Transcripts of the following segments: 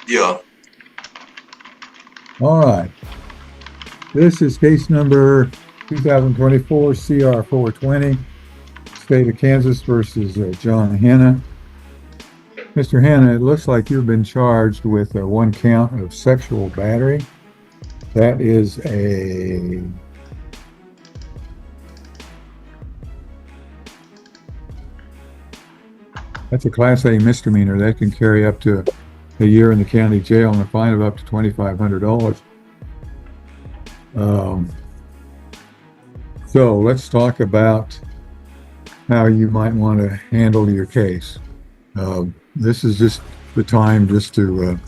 Yeah. All right. This is case number 2024 CR 420, State of Kansas versus John Hanna. Mr. Hanna, it looks like you've been charged with one count of sexual battery. That is that's a Class A misdemeanor. That can carry up to a year in the county jail and a fine of up to $2,500. So let's talk about how you might want to handle your case. This is just the time just to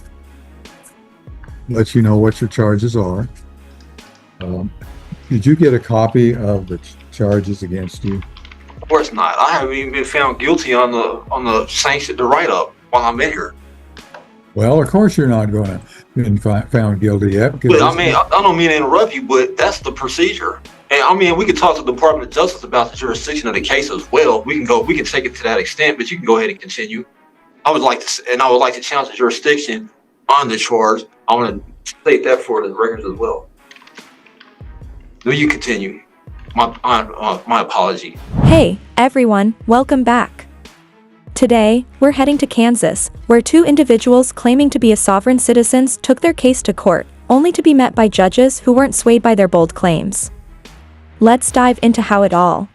let you know what your charges are. Did you get a copy of the charges against you? Of course not. I haven't even been found guilty on the sanction, the write-up while I'm in here. Well, of course you're not going to be found guilty yet. But I mean, I don't mean to interrupt you, but that's the procedure. And I mean, we could talk to the Department of Justice about the jurisdiction of the case as well. We can take it to that extent, but you can go ahead and continue. I would like to challenge the jurisdiction on the charge. I want to state that for the records as well. Will you continue? My apology. Hey, everyone, welcome back. Today, we're heading to Kansas, where two individuals claiming to be sovereign citizens took their case to court, only to be met by judges who weren't swayed by their bold claims. Let's dive into how it all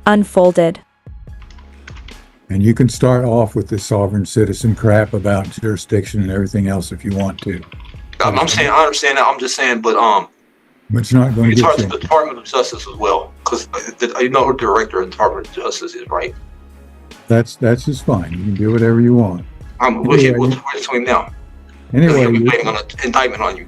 unfolded. And you can start off with the sovereign citizen crap about jurisdiction and everything else if you want to. I'm saying, I understand that. I'm just saying, but it's not going to talk get to the Department of Justice as well, because you know who the director of the Department of Justice is, right? That's just fine. You can do whatever you want. We'll between now. Anyway, He'll be waiting on an indictment on you.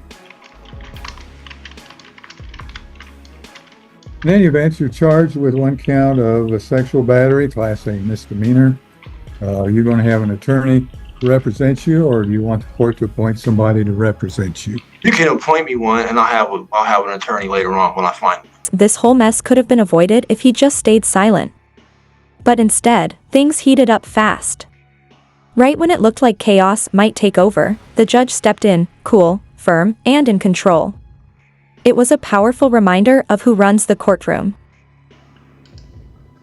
In any event, you're charged with one count of a sexual battery, Class A misdemeanor. You're going to have an attorney to represent you, or do you want the court to appoint somebody to represent you? You can appoint me one, and I'll have an attorney later on when I find him. This whole mess could have been avoided if he just stayed silent. But instead, things heated up fast. Right when it looked like chaos might take over, the judge stepped in, cool, firm, and in control. It was a powerful reminder of who runs the courtroom.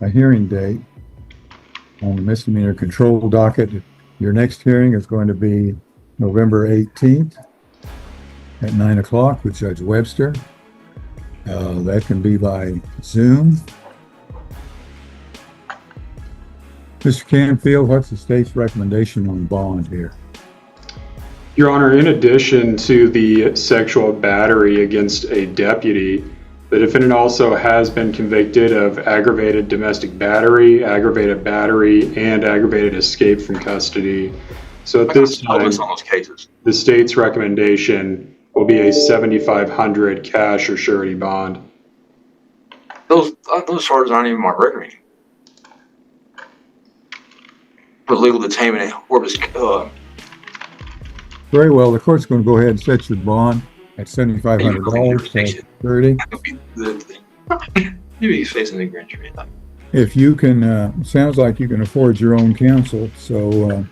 A hearing date on the misdemeanor control docket. Your next hearing is going to be November 18th at 9 o'clock with Judge Webster. That can be by Zoom. Mr. Canfield, what's the state's recommendation on bond here? Your Honor, in addition to the sexual battery against a deputy, the defendant also has been convicted of aggravated domestic battery, and aggravated escape from custody. So at this time, the state's recommendation will be a $7,500 cash or surety bond. Those charges aren't even my record. For legal detainment and Very well. The court's going to go ahead and set your bond at $7,500. 30. Maybe he's facing a grand jury. If you can, sounds like you can afford your own counsel, so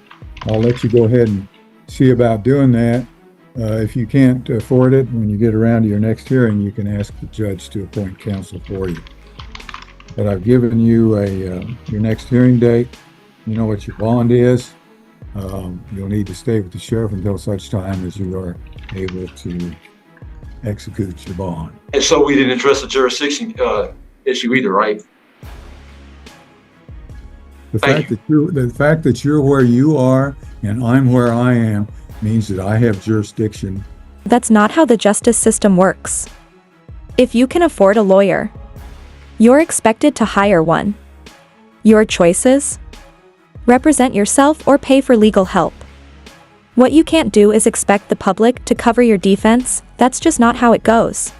I'll let you go ahead and see about doing that. If you can't afford it, when you get around to your next hearing, you can ask the judge to appoint counsel for you. But I've given you your next hearing date. You know what your bond is. You'll need to stay with the sheriff until such time as you are able to execute your bond. And so we didn't address the jurisdiction issue either, right? The fact that you're where you are and I'm where I am means that I have jurisdiction. That's not how the justice system works. If you can afford a lawyer, you're expected to hire one. Your choices? Represent yourself or pay for legal help. What you can't do is expect the public to cover your defense. That's just not how it goes.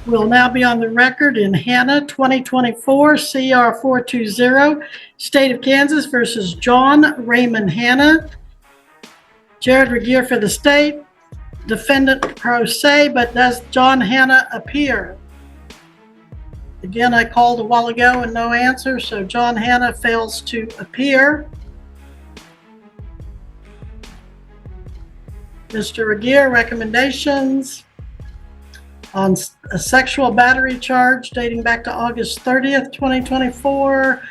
We'll now be on the record in Hanna 2024 CR 420, State of Kansas versus John Raymond Hanna. Jared Regier for the state, defendant pro se, but does John Hanna appear? Again, I called a while ago and no answer, so John Hanna fails to appear. Mr. Regier, recommendations on a sexual battery charge dating back to August 30th, 2024.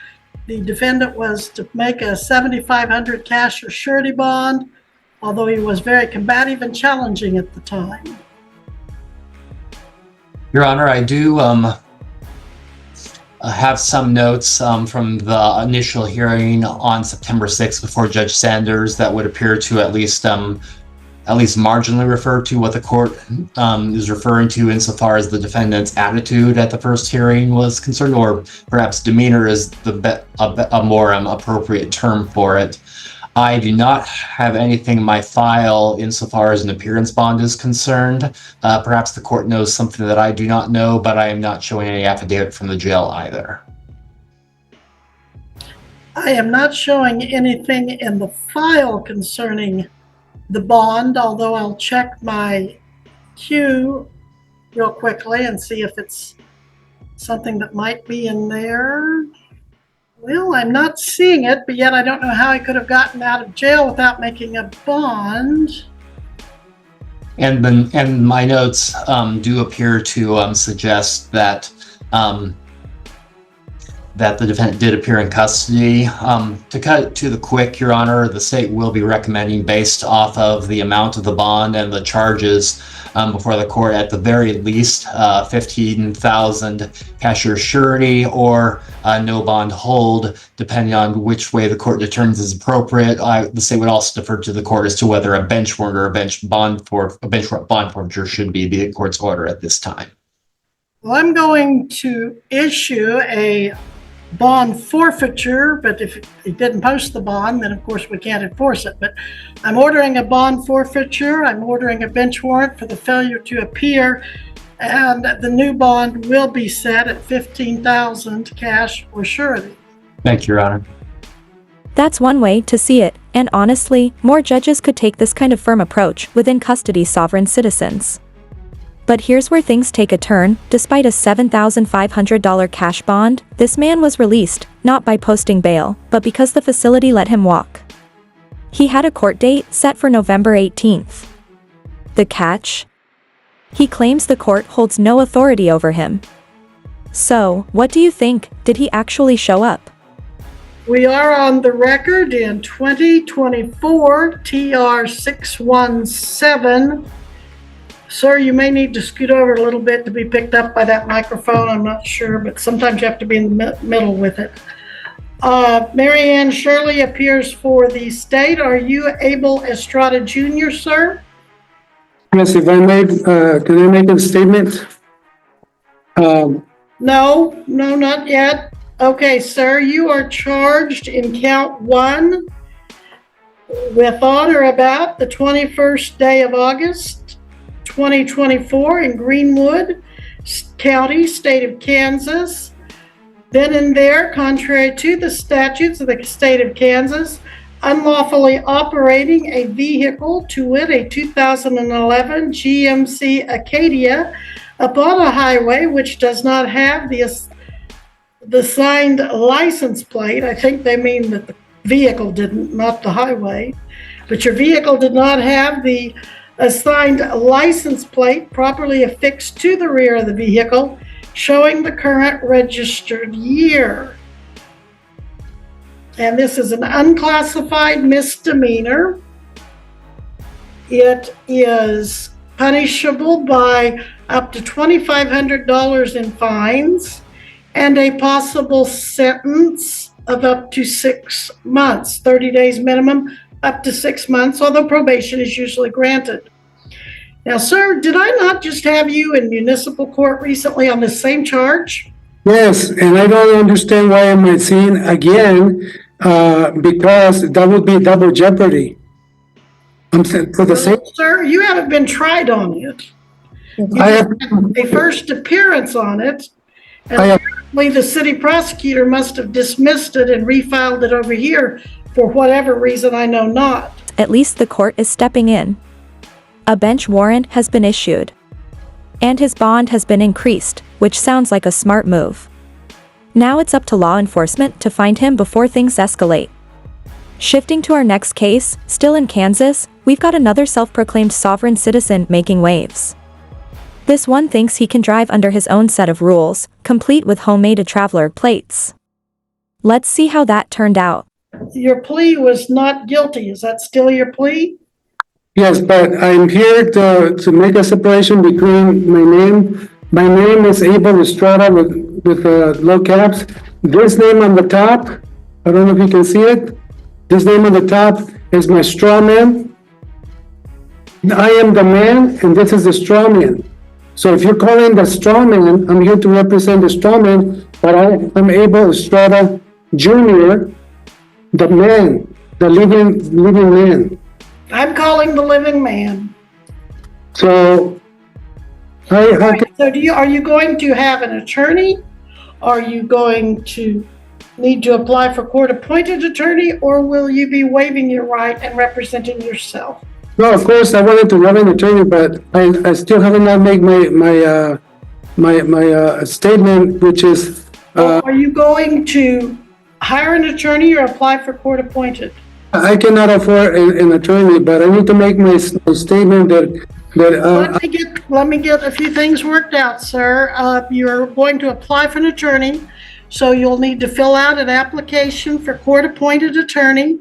The defendant was to make a $7,500 cash or surety bond, although he was very combative and challenging at the time. Your Honor, I do have some notes from the initial hearing on September 6th before Judge Sanders that would appear to at least marginally refer to what the court is referring to insofar as the defendant's attitude at the first hearing was concerned, or perhaps demeanor is a more appropriate term for it. I do not have anything in my file insofar as an appearance bond is concerned. Perhaps the court knows something that I do not know, but I am not showing any affidavit from the jail either. I am not showing anything in the file concerning the bond, although I'll check my queue real quickly and see if it's something that might be in there. Well, I'm not seeing it, but yet I don't know how I could have gotten out of jail without making a bond. And my notes do appear to suggest that that the defendant did appear in custody. To cut it to the quick, Your Honor, the state will be recommending, based off of the amount of the bond and the charges before the court, at the very least $15,000 cashier surety or no bond hold, depending on which way the court determines is appropriate. The state would also defer to the court as to whether a bench warrant or a bench bond forfeiture should be the court's order at this time. Well, I'm going to issue a bond forfeiture, but if it didn't post the bond, then of course we can't enforce it. But I'm ordering a bond forfeiture. I'm ordering a bench warrant for the failure to appear, and the new bond will be set at $15,000 cash or surety. Thank you, Your Honor. That's one way to see it, and honestly, more judges could take this kind of firm approach within custody sovereign citizens. But here's where things take a turn. Despite a $7,500 cash bond, this man was released, not by posting bail, but because the facility let him walk. He had a court date set for November 18th. The catch? He claims the court holds no authority over him. So, what do you think? Did he actually show up? We are on the record in 2024 TR 617. Sir, you may need to scoot over a little bit to be picked up by that microphone. I'm not sure, but sometimes you have to be in the middle with it. Mary Ann Shirley appears for the state. Are you Abel Estrada Jr., sir? Yes, if I may, can I make a statement? No, not yet. Okay, sir, you are charged in count 1 with on or about the 21st day of August, 2024 in Greenwood County, state of Kansas. Then and there, contrary to the statutes of the state of Kansas, unlawfully operating a vehicle, to wit, a 2011 GMC Acadia, upon a highway which does not have the signed license plate. I think they mean that the vehicle didn't, not the highway. But your vehicle did not have the assigned license plate properly affixed to the rear of the vehicle, showing the current registered year. And this is an unclassified misdemeanor. It is punishable by up to $2,500 in fines and a possible sentence of up to 6 months, 30 days minimum, up to 6 months, although probation is usually granted. Now, sir, did I not just have you in municipal court recently on the same charge? Yes, and I don't understand why am I seen again, because that would be double jeopardy. I'm saying for the same. Well, sir, you haven't been tried on it. You I have, had a first appearance on it, and I have, apparently the city prosecutor must have dismissed it and refiled it over here for whatever reason I know not. At least the court is stepping in. A bench warrant has been issued. And his bond has been increased, which sounds like a smart move. Now it's up to law enforcement to find him before things escalate. Shifting to our next case, still in Kansas, we've got another self-proclaimed sovereign citizen making waves. This one thinks he can drive under his own set of rules, complete with homemade traveler plates. Let's see how that turned out. Your plea was not guilty. Is that still your plea? Yes, but I'm here to make a separation between my name. My name is Abel Estrada with low caps. This name on the top, I don't know if you can see it. This name on the top is my straw man. I am the man, and this is the straw man. So if you're calling the straw man, I'm here to represent the straw man, but I'm Abel Estrada Jr., the man, the living man. I'm calling the living man. So, So are you going to have an attorney? Are you going to need to apply for court-appointed attorney, or will you be waiving your right and representing yourself? no, of course, I wanted to have an attorney, but I still have not made my statement, which is, Are you going to hire an attorney or apply for court-appointed? I cannot afford an attorney, but I need to make my statement that Let me get a few things worked out, sir. You're going to apply for an attorney, so you'll need to fill out an application for court-appointed attorney,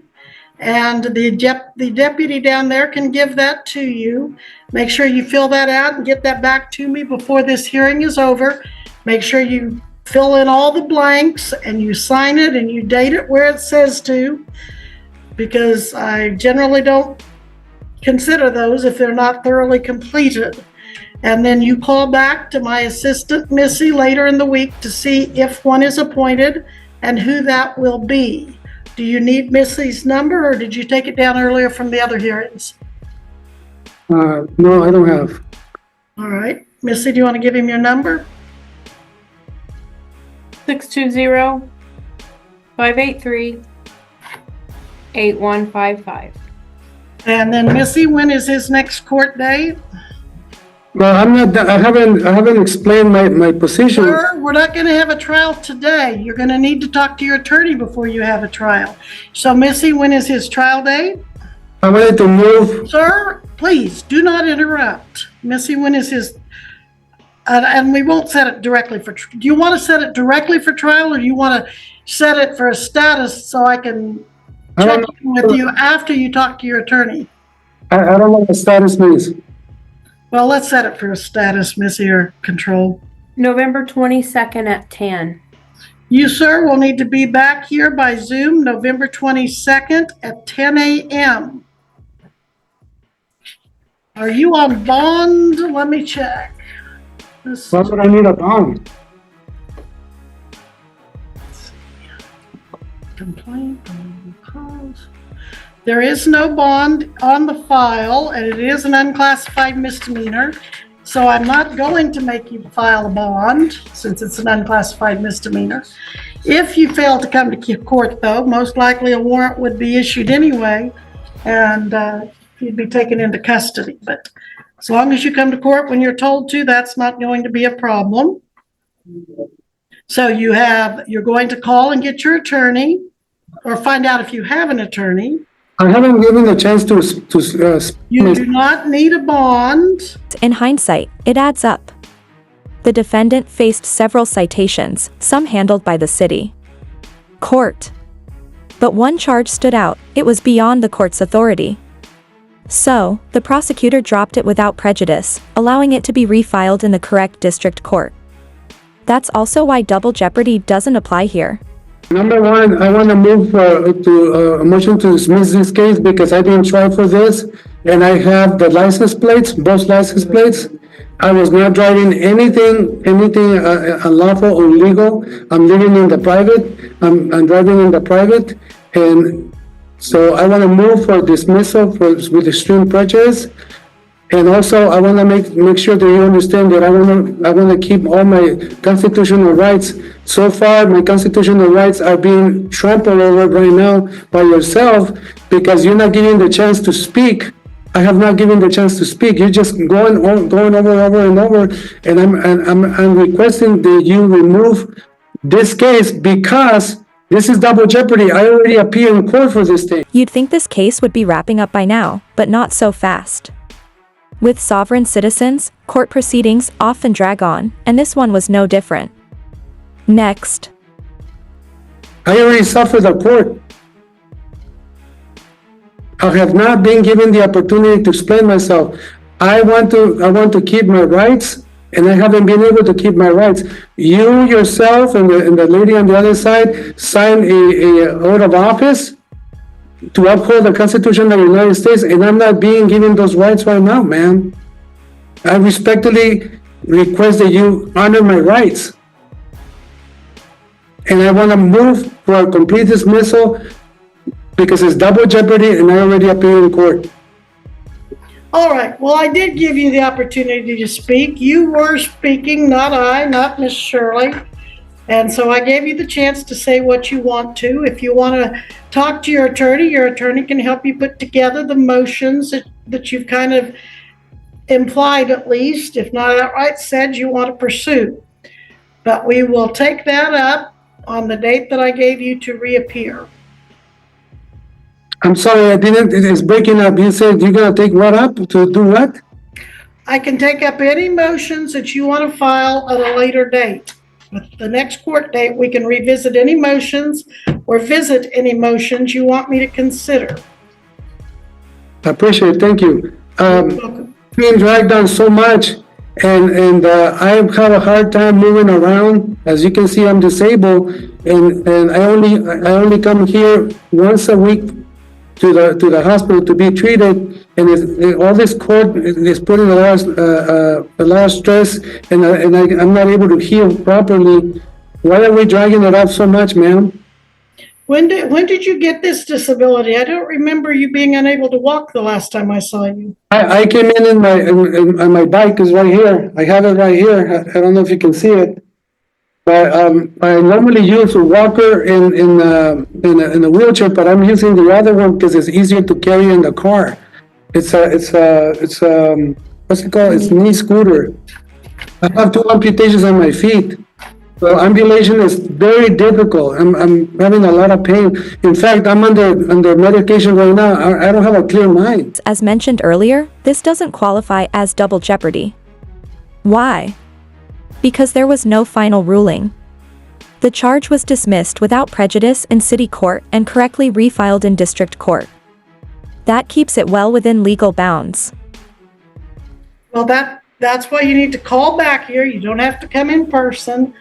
and the deputy down there can give that to you. Make sure you fill that out and get that back to me before this hearing is over. Make sure you fill in all the blanks and you sign it and you date it where it says to, because I generally don't consider those if they're not thoroughly completed. And then you call back to my assistant, Missy, later in the week to see if one is appointed and who that will be. Do you need Missy's number, or did you take it down earlier from the other hearings? no, I don't have. All right. Missy, do you want to give him your number? 620-583-8155. And then Missy, when is his next court date? Well, I haven't explained my position. Sir, we're not going to have a trial today. You're going to need to talk to your attorney before you have a trial. So Missy, when is his trial date? I wanted to move. Sir, please do not interrupt. Missy, when is his, and we won't set it directly for, do you want to set it directly for trial, or do you want to set it for a status so I can check in with you after you talk to your attorney? I don't know what the status means. Well, let's set it for a status, Missy, or control. November 22nd at 10. You, sir, will need to be back here by Zoom November 22nd at 10 a.m. Are you on bond? Let me check. Why would I need a bond? Complaint. There is no bond on the file, and it is an unclassified misdemeanor. So I'm not going to make you file a bond since it's an unclassified misdemeanor. If you fail to come to court, though, most likely a warrant would be issued anyway, and you'd be taken into custody. But as long as you come to court when you're told to, that's not going to be a problem. So you're going to call and get your attorney, or find out if you have an attorney. I haven't given a chance to You do not need a bond. In hindsight, it adds up. The defendant faced several citations, some handled by the city court. But one charge stood out. It was beyond the court's authority. So, the prosecutor dropped it without prejudice, allowing it to be refiled in the correct district court. That's also why double jeopardy doesn't apply here. Number one, I want to move to a motion to dismiss this case because I've been tried for this, and I have the license plates, both license plates. I was not driving anything unlawful or illegal. I'm living in the private. I'm driving in the private, and so I want to move for dismissal with extreme prejudice. And also, I want to make sure that you understand that I want to keep all my constitutional rights. So far, my constitutional rights are being trampled over right now by yourself because you're not giving the chance to speak. I have not given the chance to speak. You're just going over and over, and I'm requesting that you remove this case because This is double jeopardy. I already appeared in court for this thing. You'd think this case would be wrapping up by now, but not so fast. With sovereign citizens, court proceedings often drag on, and this one was no different. Next. I already suffered the court. I have not been given the opportunity to explain myself. I want to keep my rights, and I haven't been able to keep my rights. You yourself and the lady on the other side signed a oath of office to uphold the Constitution of the United States, and I'm not being given those rights right now, man. I respectfully request that you honor my rights. And I want to move for a complete dismissal because it's double jeopardy and I already appeared in court. All right, well, I did give you the opportunity to speak. You were speaking, not I, not Miss Shirley. And so I gave you the chance to say what you want to. If you want to talk to your attorney can help you put together the motions that you've kind of implied, at least, if not outright said, you want to pursue. But we will take that up on the date that I gave you to reappear. I'm sorry, it's breaking up. You said you're going to take what up to do what? I can take up any motions that you want to file at a later date. With the next court date, we can revisit any motions or visit any motions you want me to consider. I appreciate it. Thank you. You're welcome. Being dragged on so much, and I have a hard time moving around. As you can see, I'm disabled, and I only come here once a week to the hospital to be treated, and all this court is putting a lot of stress, and I'm not able to heal properly. Why are we dragging it out so much, ma'am? When did you get this disability? I don't remember you being unable to walk the last time I saw you. I came in my bike is right here. I have it right here. I don't know if you can see it. But I normally use a walker in a wheelchair, but I'm using the other one because it's easier to carry in the car. It's what's it called? It's knee scooter. I have 2 amputations on my feet. So ambulation is very difficult. I'm having a lot of pain. In fact, I'm under medication right now. I don't have a clear mind. As mentioned earlier, this doesn't qualify as double jeopardy. Why? Because there was no final ruling. The charge was dismissed without prejudice in city court and correctly refiled in district court. That keeps it well within legal bounds. Well, that's why you need to call back here. You don't have to come in person.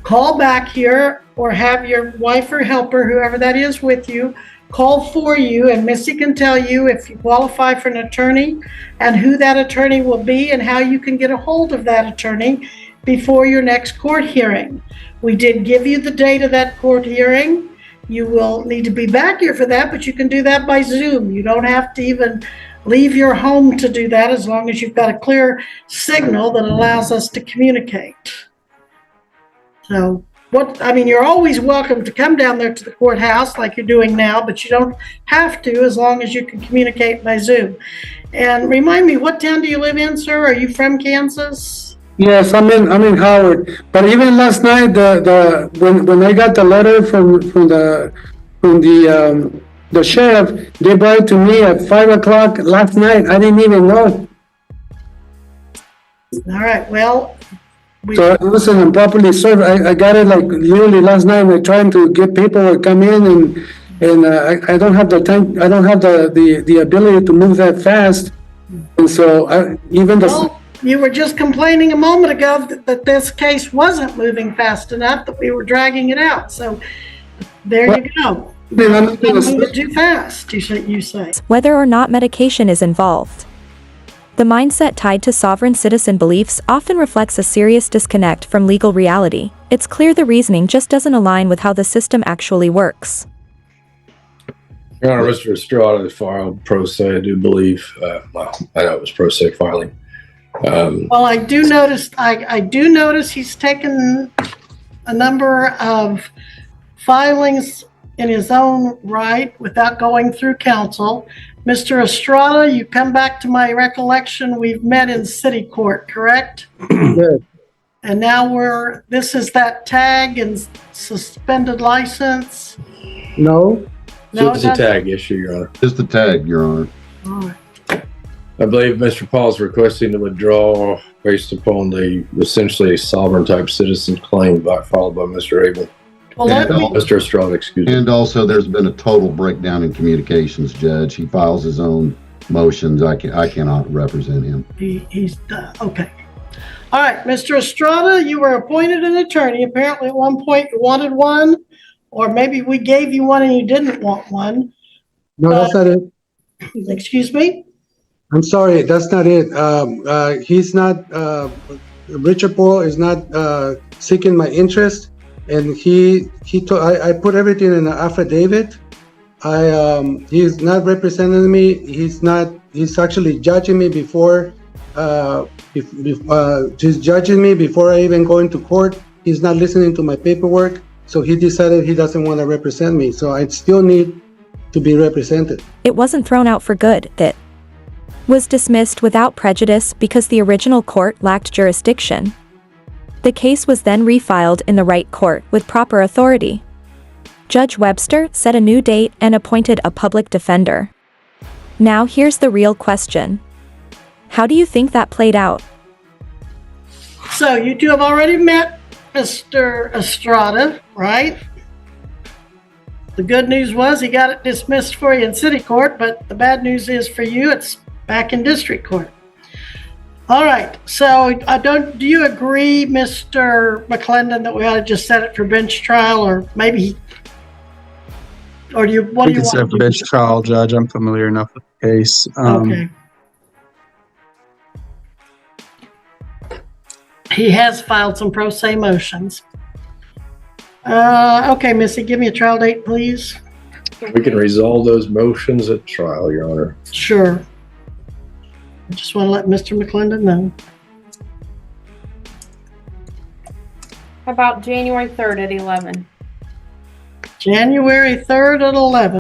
Call back here or have your wife or helper, whoever that is with you, call for you, and Missy can tell you if you qualify for an attorney and who that attorney will be and how you can get a hold of that attorney before your next court hearing. We did give you the date of that court hearing. You will need to be back here for that, but you can do that by Zoom. You don't have to even leave your home to do that as long as you've got a clear signal that allows us to communicate. So you're always welcome to come down there to the courthouse like you're doing now, but you don't have to as long as you can communicate by Zoom. And remind me, what town do you live in, sir? Are you from Kansas? Yes, I'm in Howard. But even last night, when I got the letter from the sheriff, they brought it to me at 5 o'clock last night. I didn't even know. All right. Well. So it wasn't improperly served. I got it like literally last night. We're trying to get people to come in, and I don't have the time. I don't have the ability to move that fast. And so you were just complaining a moment ago that this case wasn't moving fast enough, that we were dragging it out. So there you go. Moving too fast, you say. Whether or not medication is involved. The mindset tied to sovereign citizen beliefs often reflects a serious disconnect from legal reality. It's clear the reasoning just doesn't align with how the system actually works. Your Honor, Mr. Estrada filed pro se, I do believe. I know it was pro se filing. Well, I do notice he's taken a number of filings in his own right without going through counsel. Mr. Estrada, you come back to my recollection, we've met in city court, correct? Yes. And now this is that tag and suspended license. No, No, It's a tag issue, Your Honor. Just the tag, Your Honor. All right. I believe Mr. Paul's requesting to withdraw based upon the essentially sovereign type citizen claim followed by Mr. Abel. Well, And Mr. Estrada, excuse me. And also, there's been a total breakdown in communications, Judge. He files his own motions. I cannot represent him. he's okay. All right, Mr. Estrada, you were appointed an attorney. Apparently at one point you wanted one, or maybe we gave you one and you didn't want one. no, that's not it. Excuse me? I'm sorry, that's not it. He's not, Richard Paul is not seeking my interest, and I put everything in an affidavit. He's not representing me. He's actually judging me before, he's judging me before I even go into court. He's not listening to my paperwork, so he decided he doesn't want to represent me. So I still need to be represented. It wasn't thrown out for good, that was dismissed without prejudice because the original court lacked jurisdiction. The case was then refiled in the right court with proper authority. Judge Webster set a new date and appointed a public defender. Now here's the real question. How do you think that played out? So you two have already met Mr. Estrada, right? The good news was he got it dismissed for you in city court, but the bad news is for you, it's back in district court. All right, so do you agree, Mr. McClendon, that we ought to just set it for bench trial, or maybe, or do you, what do you want? We can set for bench trial, Judge. I'm familiar enough with the case. Okay. He has filed some pro se motions. Okay, Missy, give me a trial date, please. We can resolve those motions at trial, Your Honor. Sure. I just want to let Mr. McClendon know. How about January 3rd at 11? January 3rd at 11.